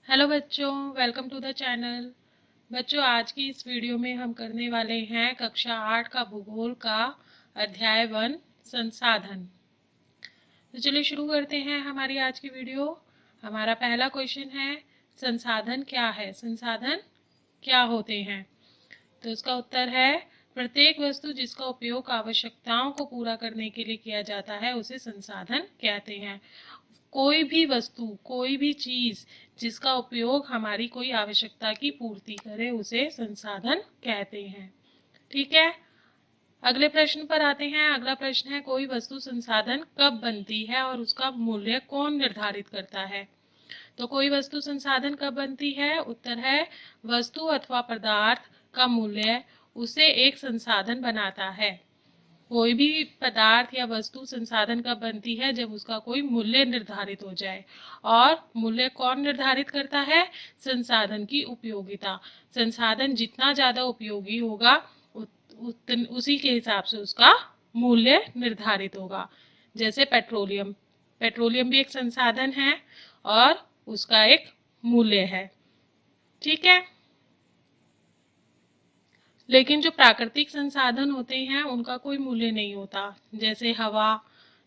Hello बच्चों, welcome to the channel. बच्चों, आज की इस वीडियो में हम करने वाले हैं कक्षा 8 का भूगोल का अध्याय 1 संसाधन। तो चलिए शुरू करते हैं हमारी आज की वीडियो। हमारा पहला क्वेश्चन है, संसाधन क्या है? संसाधन क्या होते हैं? तो इसका उत्तर है, प्रत्येक वस्तु जिसका उपयोग आवश्यकताओं को पूरा करने के लिए किया जाता है उसे संसाधन कहते हैं। कोई भी वस्तु, कोई भी चीज जिसका उपयोग हमारी कोई आवश्यकता की पूर्ति करे उसे संसाधन कहते हैं। ठीक है, अगले प्रश्न पर आते हैं। अगला प्रश्न है, कोई वस्तु संसाधन कब बनती है और उसका मूल्य कौन निर्धारित करता है? तो कोई वस्तु संसाधन कब बनती है? उत्तर है, वस्तु अथवा पदार्थ का मूल्य उसे एक संसाधन बनाता है। कोई भी पदार्थ या वस्तु संसाधन कब बनती है? जब उसका कोई मूल्य निर्धारित हो जाए। और मूल्य कौन निर्धारित करता है? संसाधन की उपयोगिता। संसाधन जितना ज्यादा उपयोगी होगा उसी के हिसाब से उसका मूल्य निर्धारित होगा। जैसे पेट्रोलियम, पेट्रोलियम भी एक संसाधन है और उसका एक मूल्य है। ठीक है, लेकिन जो प्राकृतिक संसाधन होते हैं उनका कोई मूल्य नहीं होता। जैसे हवा,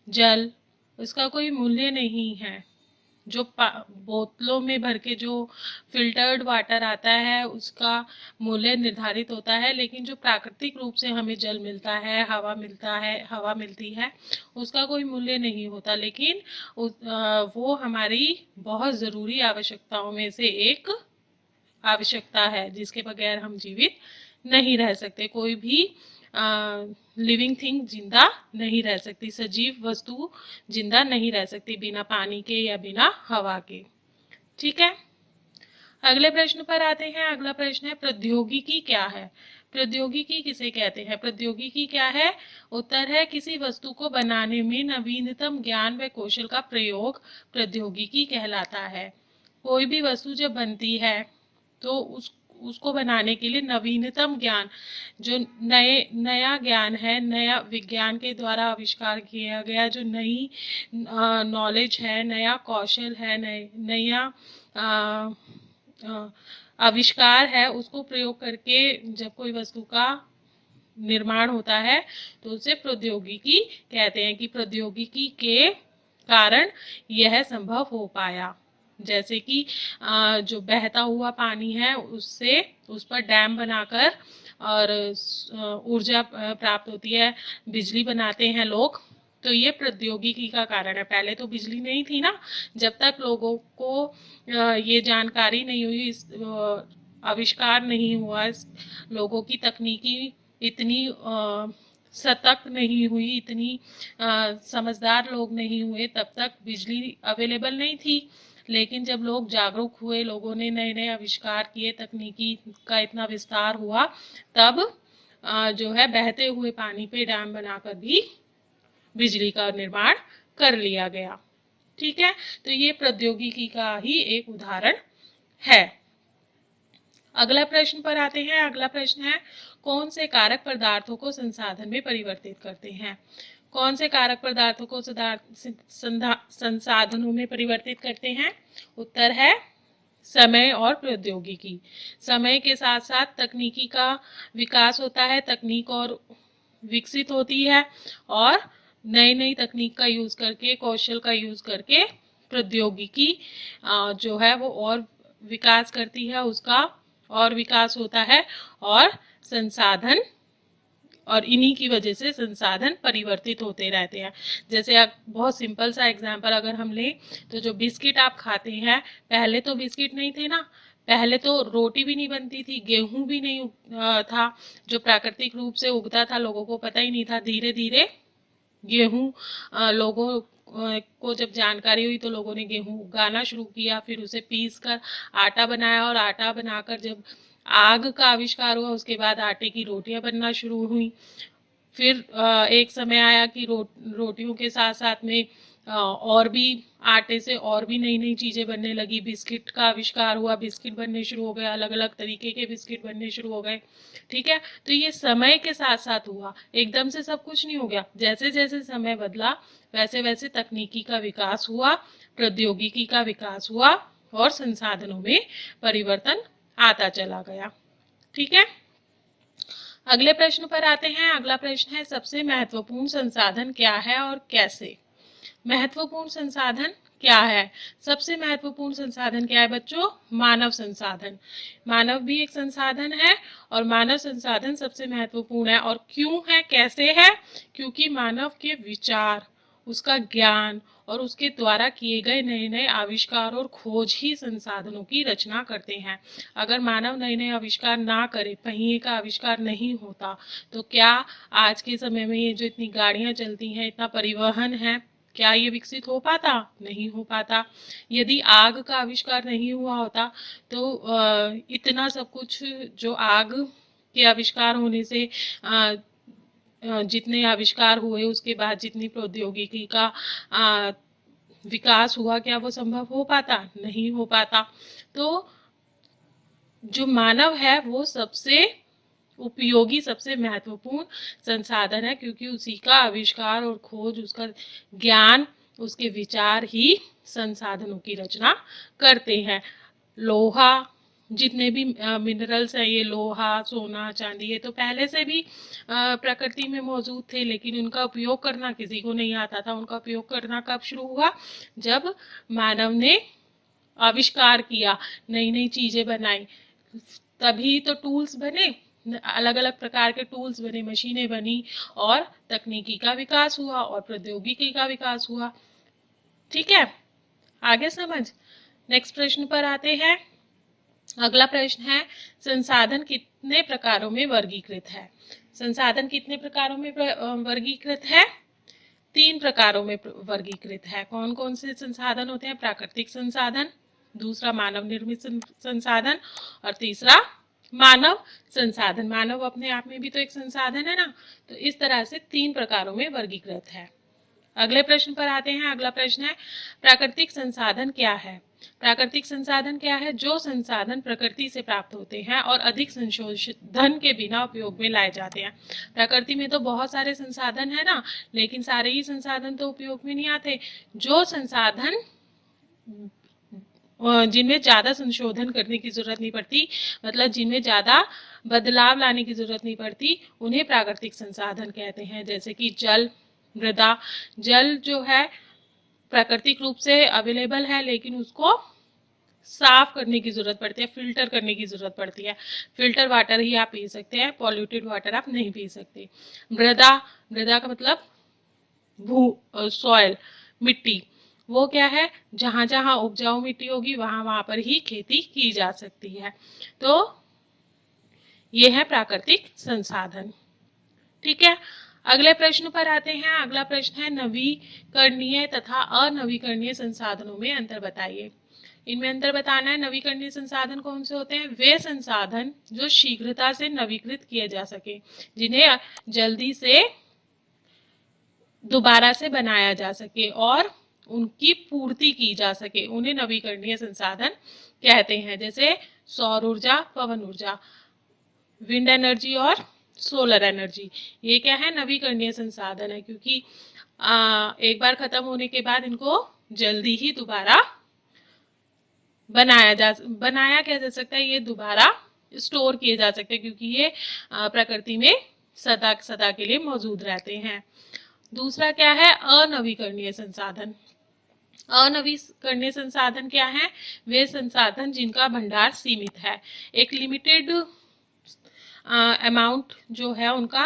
जल, उसका कोई मूल्य नहीं है। जो बोतलों में भर के जो फिल्टर्ड वाटर आता है उसका मूल्य निर्धारित होता है, लेकिन जो प्राकृतिक रूप से हमें जल मिलता है, हवा मिलती है, उसका कोई मूल्य नहीं होता। लेकिन वो हमारी बहुत ज़रूरी आवश्यकताओं में से एक आवश्यकता है, जिसके बगैर हम जीवित नहीं रह सकते। कोई भी लिविंग थिंग जिंदा नहीं रह सकती, सजीव वस्तु जिंदा नहीं रह सकती बिना पानी के या बिना हवा के। ठीक है, अगले प्रश्न पर आते हैं। अगला प्रश्न है, प्रौद्योगिकी क्या है? प्रौद्योगिकी किसे कहते हैं? प्रौद्योगिकी क्या है? उत्तर है, किसी वस्तु को बनाने में नवीनतम ज्ञान व कौशल का प्रयोग प्रौद्योगिकी कहलाता है। कोई भी वस्तु जब बनती है तो उसको बनाने के लिए नवीनतम ज्ञान, जो नया ज्ञान है, नया विज्ञान के द्वारा आविष्कार किया गया जो नई नॉलेज है, नया कौशल है, नया आविष्कार है, उसको प्रयोग करके जब कोई वस्तु का निर्माण होता है तो उसे प्रौद्योगिकी कहते हैं। कि प्रौद्योगिकी के कारण यह संभव हो पाया। जैसे कि जो बहता हुआ पानी है उससे उस पर डैम बनाकर और ऊर्जा प्राप्त होती है, बिजली बनाते हैं लोग। तो ये प्रौद्योगिकी का कारण है। पहले तो बिजली नहीं थी ना, जब तक लोगों को ये जानकारी नहीं हुई, इस आविष्कार नहीं हुआ, लोगों की तकनीकी इतनी सतर्क नहीं हुई, इतनी समझदार लोग नहीं हुए, तब तक बिजली अवेलेबल नहीं थी। लेकिन जब लोग जागरूक हुए, लोगों ने नए नए आविष्कार किए, तकनीकी का इतना विस्तार हुआ, तब जो है बहते हुए पानी पे डैम बनाकर भी बिजली का निर्माण कर लिया गया। ठीक है, तो ये प्रौद्योगिकी का ही एक उदाहरण है। अगला प्रश्न पर आते हैं। अगला प्रश्न है, कौन से कारक पदार्थों को संसाधन में परिवर्तित करते हैं? कौन से कारक पदार्थों को संसाधनों में परिवर्तित करते हैं? उत्तर है, समय और प्रौद्योगिकी। समय के साथ साथ तकनीकी का विकास होता है, तकनीक और विकसित होती है और नई नई तकनीक का यूज करके, कौशल का यूज करके प्रौद्योगिकी जो है वो और विकास करती है, उसका और विकास होता है और संसाधन, और इन्हीं की वजह से संसाधन परिवर्तित होते रहते हैं। जैसे आप बहुत सिंपल सा एग्जांपल अगर हम लें तो जो बिस्किट आप खाते हैं, पहले तो बिस्किट नहीं थे ना, पहले तो रोटी भी नहीं बनती थी, गेहूं भी नहीं था जो प्राकृतिक रूप से उगता था, लोगों को पता ही नहीं था। धीरे धीरे गेहूं लोगों को जब जानकारी हुई तो लोगों ने गेहूं उगाना शुरू किया, फिर उसे पीस कर आटा बनाया, और आटा बनाकर जब आग का आविष्कार हुआ उसके बाद आटे की रोटियां बनना शुरू हुई। फिर एक समय आया कि रोटियों के साथ साथ में और भी आटे से और भी नई नई चीजें बनने लगी। बिस्किट का आविष्कार हुआ, बिस्किट बनने शुरू हो गए, अलग अलग तरीके के बिस्किट बनने शुरू हो गए। ठीक है, तो ये समय के साथ साथ हुआ, एकदम से सब कुछ नहीं हो गया। जैसे जैसे समय बदला वैसे वैसे तकनीकी का विकास हुआ, प्रौद्योगिकी का विकास हुआ और संसाधनों में परिवर्तन आता चला गया। ठीक है, अगले प्रश्न पर आते हैं। अगला प्रश्न है सबसे महत्वपूर्ण संसाधन क्या है और कैसे। महत्वपूर्ण संसाधन क्या है? सबसे महत्वपूर्ण संसाधन क्या है बच्चों? मानव संसाधन। मानव भी एक संसाधन है और मानव संसाधन सबसे महत्वपूर्ण है। और क्यों है, कैसे है? क्योंकि मानव के विचार, उसका ज्ञान और उसके द्वारा किए गए नए नए आविष्कार और खोज ही संसाधनों की रचना करते हैं। अगर मानव नए नए आविष्कार ना करे, पहिए का आविष्कार नहीं होता, तो क्या आज के समय में ये जो इतनी गाड़ियां चलती हैं, इतना परिवहन है, क्या ये विकसित हो पाता? नहीं हो पाता। यदि आग का आविष्कार नहीं हुआ होता तो इतना सब कुछ जो आग के आविष्कार होने से जितने आविष्कार हुए, उसके बाद जितनी प्रौद्योगिकी का विकास हुआ, क्या वो संभव हो पाता? नहीं हो पाता। तो जो मानव है वो सबसे उपयोगी, सबसे महत्वपूर्ण संसाधन है, क्योंकि उसी का आविष्कार और खोज, उसका ज्ञान, उसके विचार ही संसाधनों की रचना करते हैं। लोहा, जितने भी मिनरल्स हैं, ये लोहा, सोना, चांदी, ये तो पहले से भी प्रकृति में मौजूद थे, लेकिन उनका उपयोग करना किसी को नहीं आता था। उनका उपयोग करना कब शुरू हुआ? जब मानव ने आविष्कार किया, नई नई चीजें बनाई, तभी तो टूल्स बने, अलग अलग प्रकार के टूल्स बने, मशीनें बनी और तकनीकी का विकास हुआ और प्रौद्योगिकी का विकास हुआ। ठीक है, आगे समझ। नेक्स्ट प्रश्न पर आते हैं। अगला प्रश्न है संसाधन कितने प्रकारों में वर्गीकृत है। संसाधन कितने प्रकारों में वर्गीकृत है? 3 प्रकारों में वर्गीकृत है। कौन कौन से संसाधन होते हैं? प्राकृतिक संसाधन, दूसरा मानव निर्मित संसाधन और तीसरा मानव संसाधन। मानव अपने आप में भी तो एक संसाधन है ना। तो इस तरह से 3 प्रकारों में वर्गीकृत है। अगले प्रश्न पर आते हैं। अगला प्रश्न है प्राकृतिक संसाधन क्या है। प्राकृतिक संसाधन क्या है? जो संसाधन प्रकृति से प्राप्त होते हैं और अधिक संशोधन के बिना उपयोग में लाए जाते हैं। प्रकृति में तो बहुत सारे संसाधन है ना, लेकिन सारे ही संसाधन तो उपयोग में नहीं आते। जो संसाधन जिनमें ज्यादा संशोधन करने की जरूरत नहीं पड़ती, मतलब जिनमें ज्यादा बदलाव लाने की जरूरत नहीं पड़ती, उन्हें प्राकृतिक संसाधन कहते हैं। जैसे कि जल, मृदा। जल जो है प्राकृतिक रूप से अवेलेबल है, लेकिन उसको साफ करने की जरूरत पड़ती है, फिल्टर करने की जरूरत पड़ती है। फिल्टर वाटर ही आप पी सकते हैं, पॉल्यूटेड वाटर आप नहीं पी सकते। मृदा, मृदा का मतलब सॉइल, मिट्टी। वो क्या है? जहां जहां उपजाऊ मिट्टी होगी वहां वहां पर ही खेती की जा सकती है। तो ये है प्राकृतिक संसाधन। ठीक है, अगले प्रश्न पर आते हैं। अगला प्रश्न है नवीकरणीय तथा अनवीकरणीय संसाधनों में अंतर बताइए। इनमें अंतर बताना है। नवीकरणीय संसाधन कौन से होते हैं? वे संसाधन जो शीघ्रता से नवीकृत किए जा सके, जिन्हें जल्दी से दोबारा से बनाया जा सके और उनकी पूर्ति की जा सके, उन्हें नवीकरणीय संसाधन कहते हैं। जैसे सौर ऊर्जा, पवन ऊर्जा, विंड एनर्जी और सोलर एनर्जी। ये क्या है? नवीकरणीय संसाधन है, क्योंकि एक बार खत्म होने के बाद इनको जल्दी ही दोबारा बनाया क्या जा सकता है, ये दोबारा स्टोर किए जा सकते हैं, क्योंकि ये प्रकृति में सदा सदा के लिए मौजूद रहते हैं। दूसरा क्या है? अनवीकरणीय संसाधन। अनवीकरणीय संसाधन क्या है? वे संसाधन जिनका भंडार सीमित है, एक लिमिटेड अमाउंट जो है उनका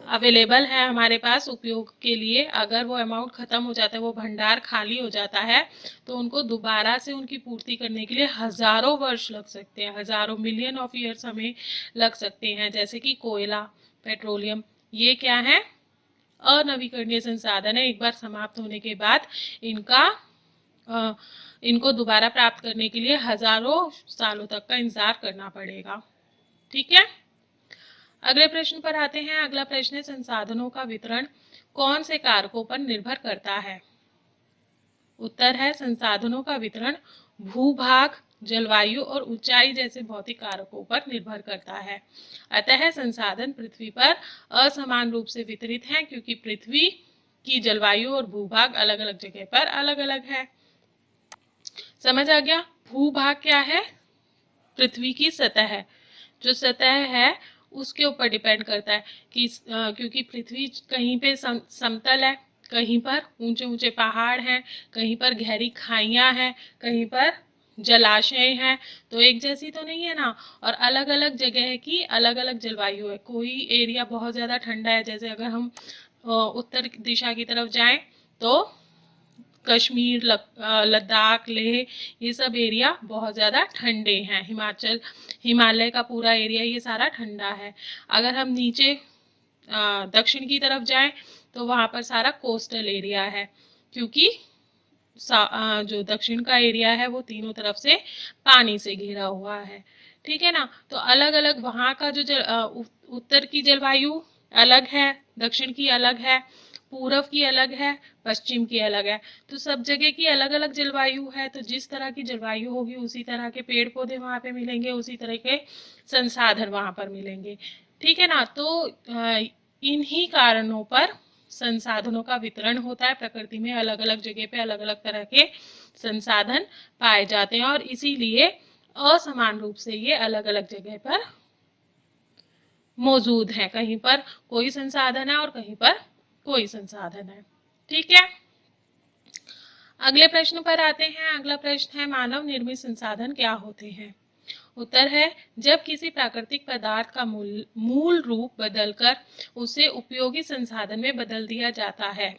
अवेलेबल है हमारे पास उपयोग के लिए। अगर वो अमाउंट खत्म हो जाता है, वो भंडार खाली हो जाता है, तो उनको दोबारा से उनकी पूर्ति करने के लिए हजारों वर्ष लग सकते हैं, हजारों मिलियन ऑफ ईयर्स हमें लग सकते हैं। जैसे कि कोयला, पेट्रोलियम, ये क्या है? अनवीकरणीय संसाधन है। एक बार समाप्त होने के बाद इनको दोबारा प्राप्त करने के लिए हजारों सालों तक का इंतजार करना पड़ेगा। ठीक है, अगले प्रश्न पर आते हैं। अगला प्रश्न है संसाधनों का वितरण कौन से कारकों पर निर्भर करता है। उत्तर है संसाधनों का वितरण भूभाग, जलवायु और ऊंचाई जैसे भौतिक कारकों पर निर्भर करता है। अतः संसाधन पृथ्वी पर असमान रूप से वितरित हैं, क्योंकि पृथ्वी की जलवायु और भूभाग अलग अलग जगह पर अलग अलग है। समझ आ गया। भूभाग क्या है? पृथ्वी की सतह है। जो सतह है उसके ऊपर डिपेंड करता है कि क्योंकि पृथ्वी कहीं पे समतल है, कहीं पर ऊंचे ऊंचे पहाड़ हैं, कहीं पर गहरी खाइयां हैं, कहीं पर जलाशय हैं, तो एक जैसी तो नहीं है ना। और अलग अलग जगह की अलग अलग जलवायु है। कोई एरिया बहुत ज़्यादा ठंडा है, जैसे अगर हम उत्तर दिशा की तरफ जाएं तो कश्मीर, लद्दाख, लेह, ये सब एरिया बहुत ज़्यादा ठंडे हैं। हिमालय का पूरा एरिया ये सारा ठंडा है। अगर हम नीचे दक्षिण की तरफ जाएं तो वहाँ पर सारा कोस्टल एरिया है, क्योंकि जो दक्षिण का एरिया है वो तीनों तरफ से पानी से घिरा हुआ है। ठीक है ना। तो अलग अलग वहाँ का जो उत्तर की जलवायु अलग है, दक्षिण की अलग है, पूरब की अलग है, पश्चिम की अलग है। तो सब जगह की अलग अलग जलवायु है, तो जिस तरह की जलवायु होगी उसी तरह के पेड़ पौधे वहाँ पे मिलेंगे, उसी तरह के संसाधन वहाँ पर मिलेंगे। ठीक है ना। तो इन्हीं कारणों पर संसाधनों का वितरण होता है। प्रकृति में अलग अलग जगह पे अलग अलग तरह के संसाधन पाए जाते हैं, और इसीलिए असमान रूप से ये अलग अलग जगह पर मौजूद है। कहीं पर कोई संसाधन है और कहीं पर कोई संसाधन है। ठीक है। अगले प्रश्न पर आते हैं। अगला प्रश्न है, मानव निर्मित संसाधन क्या होते हैं? उत्तर है, जब किसी प्राकृतिक पदार्थ का मूल रूप बदलकर उसे उपयोगी संसाधन में बदल दिया जाता है।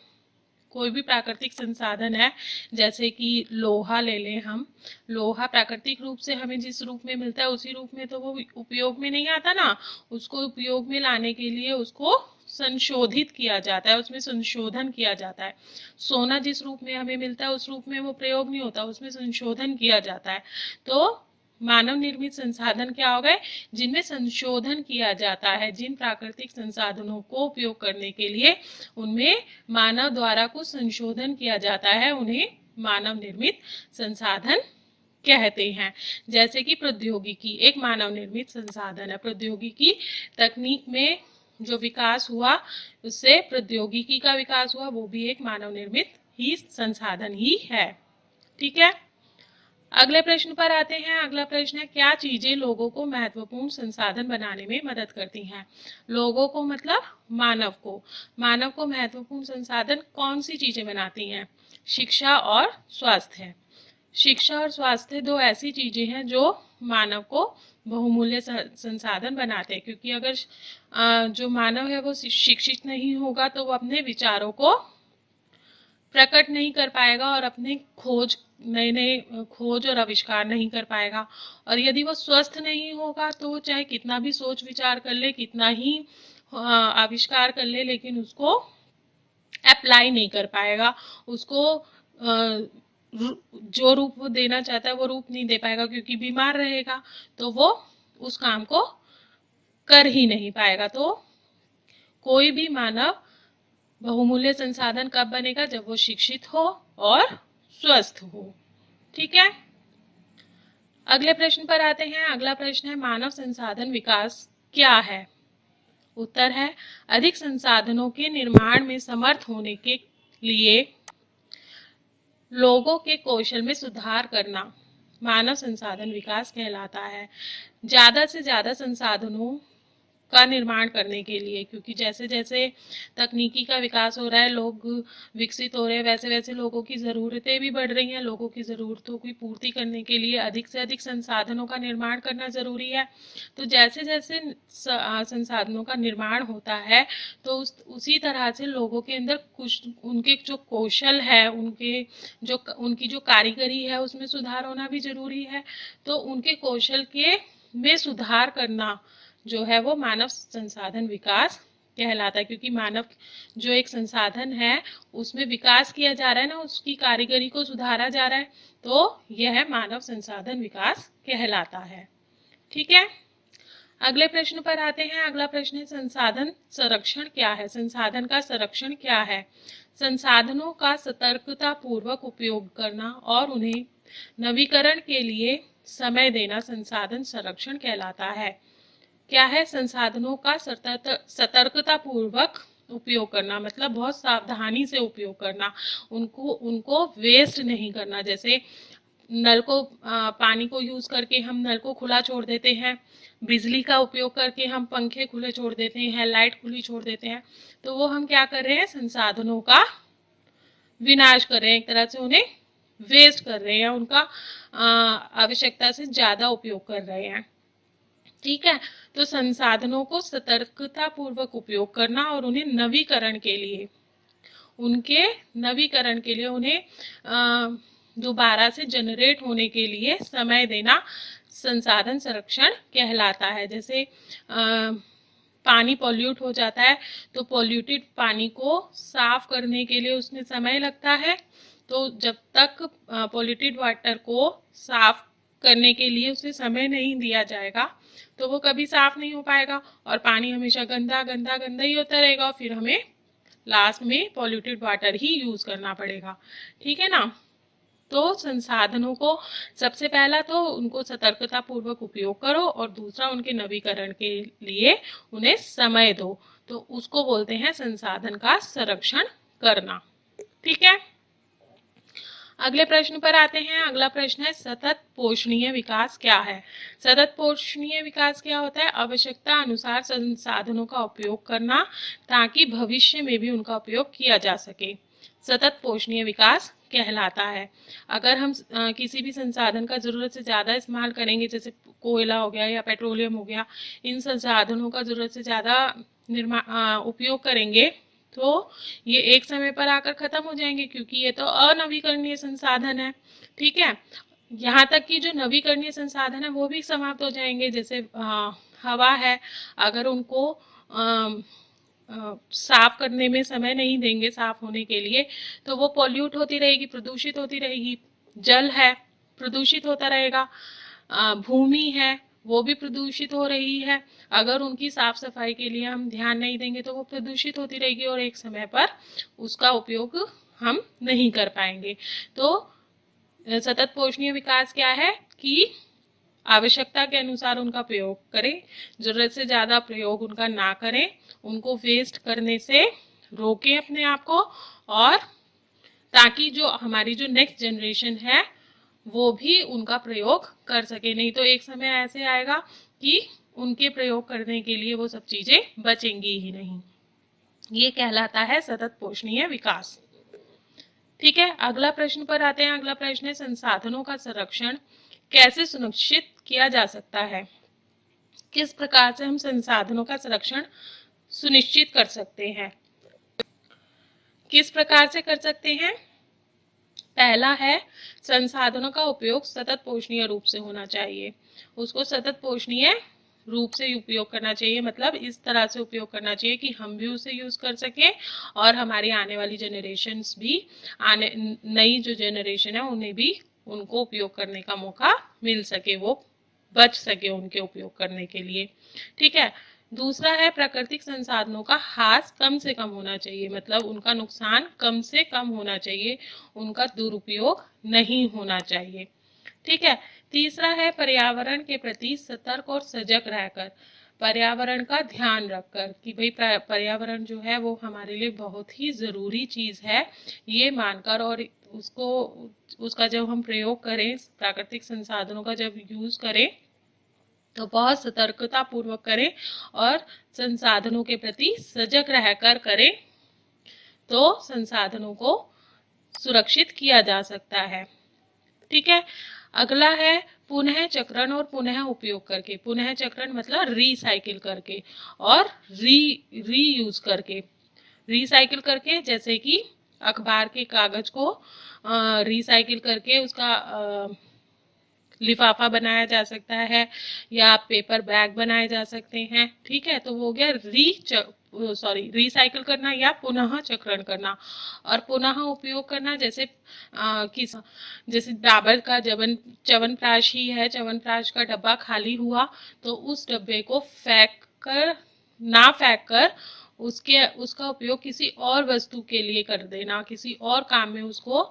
कोई भी प्राकृतिक संसाधन है, जैसे कि लोहा ले लें हम। लोहा प्राकृतिक रूप से हमें जिस रूप में मिलता है उसी रूप में तो वो उपयोग में नहीं आता ना। उसको उपयोग में लाने के लिए उसको संशोधित किया जाता है, उसमें संशोधन किया जाता है। सोना जिस रूप में हमें मिलता है उस रूप में वो प्रयोग नहीं होता, उसमें संशोधन किया जाता है। तो मानव निर्मित संसाधन क्या हो गए? जिनमें संशोधन किया जाता है। जिन प्राकृतिक संसाधनों को उपयोग करने के लिए उनमें मानव द्वारा कुछ संशोधन किया जाता है, उन्हें मानव निर्मित संसाधन कहते हैं। जैसे कि प्रौद्योगिकी एक मानव निर्मित संसाधन है। प्रौद्योगिकी, तकनीक में जो विकास हुआ उससे प्रौद्योगिकी का विकास हुआ, वो भी एक मानव निर्मित ही संसाधन ही है। ठीक है। अगले प्रश्न पर आते हैं। अगला प्रश्न है, क्या चीजें लोगों को महत्वपूर्ण संसाधन बनाने में मदद करती हैं? लोगों को मतलब मानव को। मानव को महत्वपूर्ण संसाधन कौन सी चीजें बनाती हैं? शिक्षा और स्वास्थ्य। शिक्षा और स्वास्थ्य दो ऐसी चीजें हैं जो मानव को बहुमूल्य संसाधन बनाते हैं, क्योंकि अगर जो मानव है वो शिक्षित नहीं होगा तो वो अपने विचारों को प्रकट नहीं कर पाएगा और अपने नए नए खोज और आविष्कार नहीं कर पाएगा। और यदि वो स्वस्थ नहीं होगा तो वो चाहे कितना भी सोच विचार कर ले, कितना ही आविष्कार कर ले, लेकिन उसको अप्लाई नहीं कर पाएगा। उसको जो रूप वो देना चाहता है वो रूप नहीं दे पाएगा, क्योंकि बीमार रहेगा तो वो उस काम को कर ही नहीं पाएगा। तो कोई भी मानव बहुमूल्य संसाधन कब बनेगा? जब वो शिक्षित हो और स्वस्थ हो। ठीक है। अगले प्रश्न पर आते हैं। अगला प्रश्न है, मानव संसाधन विकास क्या है? उत्तर है, अधिक संसाधनों के निर्माण में समर्थ होने के लिए लोगों के कौशल में सुधार करना मानव संसाधन विकास कहलाता है। ज्यादा से ज्यादा संसाधनों का निर्माण करने के लिए, क्योंकि जैसे जैसे तकनीकी का विकास हो रहा है, लोग विकसित हो रहे हैं, वैसे वैसे लोगों की ज़रूरतें भी बढ़ रही हैं। लोगों की ज़रूरतों की पूर्ति करने के लिए अधिक से अधिक संसाधनों का निर्माण करना ज़रूरी है। तो जैसे जैसे संसाधनों का निर्माण होता है तो उसी तरह से लोगों के अंदर कुछ उनके जो कौशल है, उनकी जो कारीगरी है उसमें सुधार होना भी ज़रूरी है। तो उनके कौशल के में सुधार करना जो है वो मानव संसाधन विकास कहलाता है, क्योंकि मानव जो एक संसाधन है उसमें विकास किया जा रहा है ना, उसकी कारीगरी को सुधारा जा रहा है, तो यह मानव संसाधन विकास कहलाता है। ठीक है। अगले प्रश्न पर आते हैं। अगला प्रश्न है, संसाधन संरक्षण क्या है? संसाधन का संरक्षण क्या है? संसाधनों का सतर्कता पूर्वक उपयोग करना और उन्हें नवीकरण के लिए समय देना संसाधन संरक्षण कहलाता है। क्या है? संसाधनों का सतर्कता पूर्वक उपयोग करना, मतलब बहुत सावधानी से उपयोग करना, उनको वेस्ट नहीं करना। जैसे नल को पानी को यूज करके हम नल को खुला छोड़ देते हैं, बिजली का उपयोग करके हम पंखे खुले छोड़ देते हैं, लाइट खुली छोड़ देते हैं, तो वो हम क्या कर रहे हैं, संसाधनों का विनाश कर रहे हैं, एक तरह से उन्हें वेस्ट कर रहे हैं, उनका आवश्यकता से ज्यादा उपयोग कर रहे हैं। ठीक है, तो संसाधनों को सतर्कता पूर्वक उपयोग करना और उन्हें नवीकरण के लिए उन्हें दोबारा से जनरेट होने के लिए समय देना संसाधन संरक्षण कहलाता है। जैसे पानी पॉल्यूट हो जाता है तो पॉल्यूटेड पानी को साफ करने के लिए उसमें समय लगता है, तो जब तक पॉल्यूटेड वाटर को साफ करने के लिए उसे समय नहीं दिया जाएगा तो वो कभी साफ नहीं हो पाएगा और पानी हमेशा गंदा गंदा गंदा ही होता रहेगा और फिर हमें लास्ट में पॉल्यूटेड वाटर ही यूज करना पड़ेगा। ठीक है ना। तो संसाधनों को सबसे पहला तो उनको सतर्कता पूर्वक उपयोग करो और दूसरा उनके नवीकरण के लिए उन्हें समय दो, तो उसको बोलते हैं संसाधन का संरक्षण करना। ठीक है, अगले प्रश्न पर आते हैं। अगला प्रश्न है सतत पोषणीय विकास क्या है। सतत पोषणीय विकास क्या होता है, आवश्यकता अनुसार संसाधनों का उपयोग करना ताकि भविष्य में भी उनका उपयोग किया जा सके, सतत पोषणीय विकास कहलाता है। अगर हम किसी भी संसाधन का जरूरत से ज्यादा इस्तेमाल करेंगे, जैसे कोयला हो गया या पेट्रोलियम हो गया, इन संसाधनों का जरूरत से ज्यादा उपयोग करेंगे तो ये एक समय पर आकर खत्म हो जाएंगे, क्योंकि ये तो अनवीकरणीय संसाधन है। ठीक है, यहाँ तक कि जो नवीकरणीय संसाधन है वो भी समाप्त हो जाएंगे। जैसे हवा है, अगर उनको साफ करने में समय नहीं देंगे साफ होने के लिए तो वो पॉल्यूट होती रहेगी, प्रदूषित होती रहेगी। जल है, प्रदूषित होता रहेगा। भूमि है, वो भी प्रदूषित हो रही है, अगर उनकी साफ सफाई के लिए हम ध्यान नहीं देंगे तो वो प्रदूषित होती रहेगी और एक समय पर उसका उपयोग हम नहीं कर पाएंगे। तो सतत पोषणीय विकास क्या है कि आवश्यकता के अनुसार उनका प्रयोग करें, जरूरत से ज्यादा प्रयोग उनका ना करें, उनको वेस्ट करने से रोकें अपने आप को, और ताकि जो हमारी जो नेक्स्ट जनरेशन है वो भी उनका प्रयोग कर सके। नहीं तो एक समय ऐसे आएगा कि उनके प्रयोग करने के लिए वो सब चीजें बचेंगी ही नहीं। ये कहलाता है सतत पोषणीय विकास। ठीक है, अगला प्रश्न पर आते हैं। अगला प्रश्न है संसाधनों का संरक्षण कैसे सुनिश्चित किया जा सकता है। किस प्रकार से हम संसाधनों का संरक्षण सुनिश्चित कर सकते हैं, किस प्रकार से कर सकते हैं। पहला है संसाधनों का उपयोग सतत पोषणीय रूप से होना चाहिए, उसको सतत पोषणीय रूप से उपयोग करना चाहिए, मतलब इस तरह से उपयोग करना चाहिए कि हम भी उसे यूज कर सकें और हमारी आने वाली जनरेशन्स भी, नई जो जनरेशन है उन्हें भी उनको उपयोग करने का मौका मिल सके, वो बच सके उनके उपयोग करने के लिए। ठीक है, दूसरा है प्राकृतिक संसाधनों का ह्रास कम से कम होना चाहिए, मतलब उनका नुकसान कम से कम होना चाहिए, उनका दुरुपयोग नहीं होना चाहिए। ठीक है, तीसरा है पर्यावरण के प्रति सतर्क और सजग रहकर, पर्यावरण का ध्यान रखकर कि भाई पर्यावरण जो है वो हमारे लिए बहुत ही जरूरी चीज है, ये मानकर, और उसका जब हम प्रयोग करें, प्राकृतिक संसाधनों का जब यूज करें तो बहुत सतर्कता पूर्वक करें और संसाधनों के प्रति सजग रहकर करें, तो संसाधनों को सुरक्षित किया जा सकता है। ठीक है, अगला है पुनः चक्रण और पुनः उपयोग करके। पुनः चक्रण मतलब रिसाइकिल करके और रीयूज करके। रिसाइकिल करके जैसे कि अखबार के कागज को रिसाइकिल करके उसका लिफाफा बनाया जा सकता है या पेपर बैग बनाए जा सकते हैं। ठीक है, तो वो हो गया रिसाइकिल करना या पुनः चक्रण करना। और पुनः उपयोग करना जैसे जैसे डाबर का च्यवनप्राश ही है, च्यवनप्राश का डब्बा खाली हुआ तो उस डब्बे को ना फेंक कर उसका उपयोग किसी और वस्तु के लिए कर देना, किसी और काम में उसको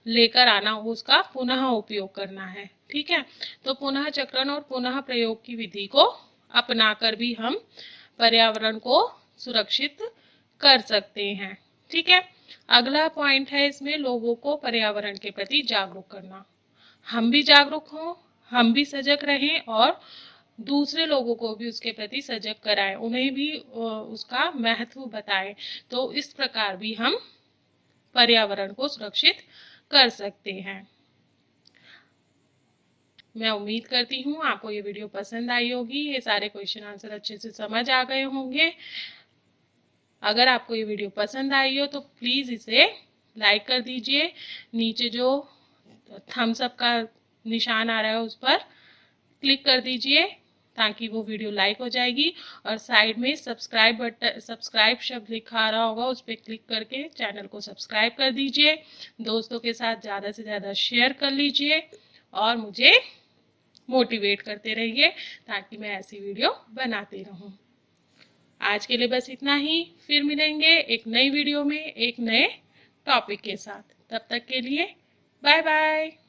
लेकर आना, उसका पुनः उपयोग करना है। ठीक है, तो पुनः चक्रण और पुनः प्रयोग की विधि को अपनाकर भी हम पर्यावरण को सुरक्षित कर सकते हैं। ठीक है, अगला पॉइंट है इसमें लोगों को पर्यावरण के प्रति जागरूक करना। हम भी जागरूक हों, हम भी सजग रहें और दूसरे लोगों को भी उसके प्रति सजग कराएं, उन्हें भी उसका महत्व बताएं। तो इस प्रकार भी हम पर्यावरण को सुरक्षित कर सकते हैं। मैं उम्मीद करती हूँ आपको ये वीडियो पसंद आई होगी, ये सारे क्वेश्चन आंसर अच्छे से समझ आ गए होंगे। अगर आपको ये वीडियो पसंद आई हो तो प्लीज़ इसे लाइक कर दीजिए। नीचे जो थम्स अप का निशान आ रहा है उस पर क्लिक कर दीजिए ताकि वो वीडियो लाइक हो जाएगी। और साइड में सब्सक्राइब शब्द लिखा आ रहा होगा, उस पर क्लिक करके चैनल को सब्सक्राइब कर दीजिए। दोस्तों के साथ ज़्यादा से ज़्यादा शेयर कर लीजिए और मुझे मोटिवेट करते रहिए ताकि मैं ऐसी वीडियो बनाती रहूं। आज के लिए बस इतना ही, फिर मिलेंगे एक नई वीडियो में एक नए टॉपिक के साथ। तब तक के लिए बाय बाय।